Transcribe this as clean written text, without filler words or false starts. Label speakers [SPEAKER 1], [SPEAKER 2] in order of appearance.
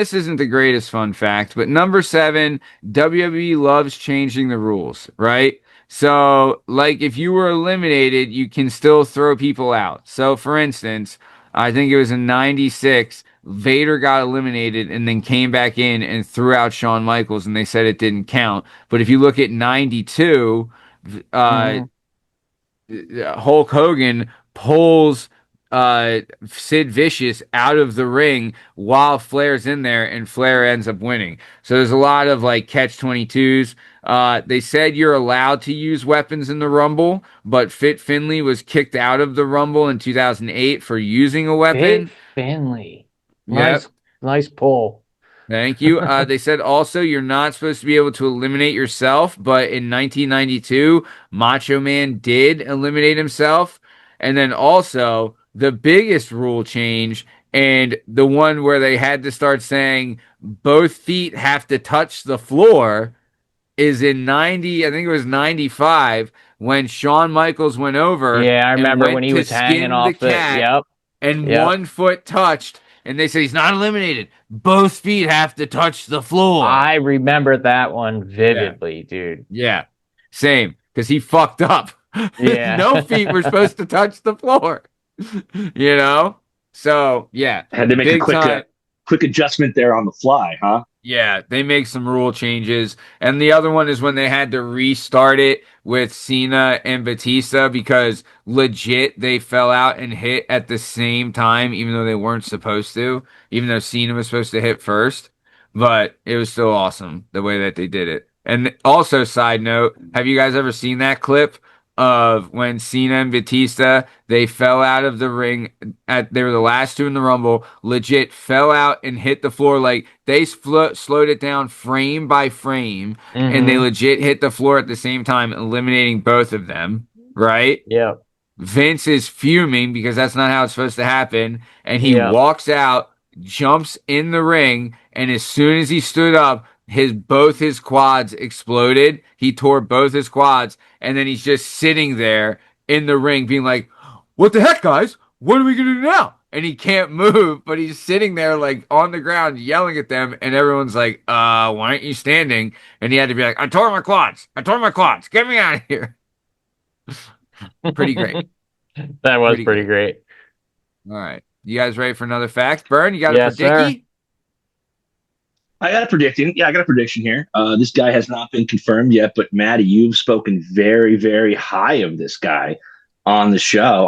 [SPEAKER 1] this isn't the greatest fun fact, but number seven, WWE loves changing the rules, right? So, like, if you were eliminated, you can still throw people out. So, for instance, I think it was in '96, Vader got eliminated and then came back in and threw out Shawn Michaels, and they said it didn't count. But if you look at '92, uh,
[SPEAKER 2] Hmm.
[SPEAKER 1] Hulk Hogan pulls Sid Vicious out of the ring while Flair's in there, and Flair ends up winning. So there's a lot of like catch 22s. They said you're allowed to use weapons in the Rumble, but Fit Finley was kicked out of the Rumble in 2008 for using a
[SPEAKER 2] Fit
[SPEAKER 1] weapon.
[SPEAKER 2] Finley.
[SPEAKER 1] Yep.
[SPEAKER 2] Nice pull.
[SPEAKER 1] Thank you. They said also you're not supposed to be able to eliminate yourself, but in 1992, Macho Man did eliminate himself. And then also the biggest rule change, and the one where they had to start saying both feet have to touch the floor, is in 90, I think it was 95, when Shawn Michaels went over
[SPEAKER 2] Yeah, I
[SPEAKER 1] and
[SPEAKER 2] remember when
[SPEAKER 1] went
[SPEAKER 2] he
[SPEAKER 1] to
[SPEAKER 2] was hanging
[SPEAKER 1] skin the
[SPEAKER 2] off the.
[SPEAKER 1] cat
[SPEAKER 2] Yep,
[SPEAKER 1] and
[SPEAKER 2] yep.
[SPEAKER 1] one foot touched, and they said he's not eliminated. Both feet have to touch the floor.
[SPEAKER 2] I remember that one
[SPEAKER 1] Yeah,
[SPEAKER 2] vividly, dude.
[SPEAKER 1] yeah, same, because he fucked up.
[SPEAKER 2] Yeah.
[SPEAKER 1] No feet were supposed to touch the floor, you know? So, yeah,
[SPEAKER 3] Had to make a
[SPEAKER 1] big time.
[SPEAKER 3] quick adjustment there on the fly, huh?
[SPEAKER 1] Yeah, they make some rule changes. And the other one is when they had to restart it with Cena and Batista because legit they fell out and hit at the same time, even though they weren't supposed to, even though Cena was supposed to hit first. But it was still awesome the way that they did it. And also, side note, have you guys ever seen that clip of when Cena and Batista they fell out of the ring they were the last two in the Rumble, legit fell out and hit the floor like they slowed it down frame by frame, and they
[SPEAKER 2] Hmm.
[SPEAKER 1] legit hit the floor at the same time, eliminating both of them, right?
[SPEAKER 2] Yep.
[SPEAKER 1] Vince is fuming because that's not how it's supposed to happen, and he
[SPEAKER 2] Yep.
[SPEAKER 1] walks out, jumps in the ring, and as soon as he stood up, both his quads exploded. He tore both his quads, and then he's just sitting there in the ring, being like, "What the heck, guys? What are we gonna do now?" And he can't move, but he's sitting there like on the ground yelling at them, and everyone's like, why aren't you standing?" And he had to be like, "I tore my quads. I tore my quads. Get me out of here." Pretty great.
[SPEAKER 2] That was
[SPEAKER 1] Pretty
[SPEAKER 2] pretty
[SPEAKER 1] great.
[SPEAKER 2] great.
[SPEAKER 1] All right. You guys ready for another fact? Burn, you got a
[SPEAKER 2] Yes, sir.
[SPEAKER 1] predicky?
[SPEAKER 3] I got a prediction. Yeah, I got a prediction here. This guy has not been confirmed yet, but Maddie, you've spoken very, very high of this guy on the show.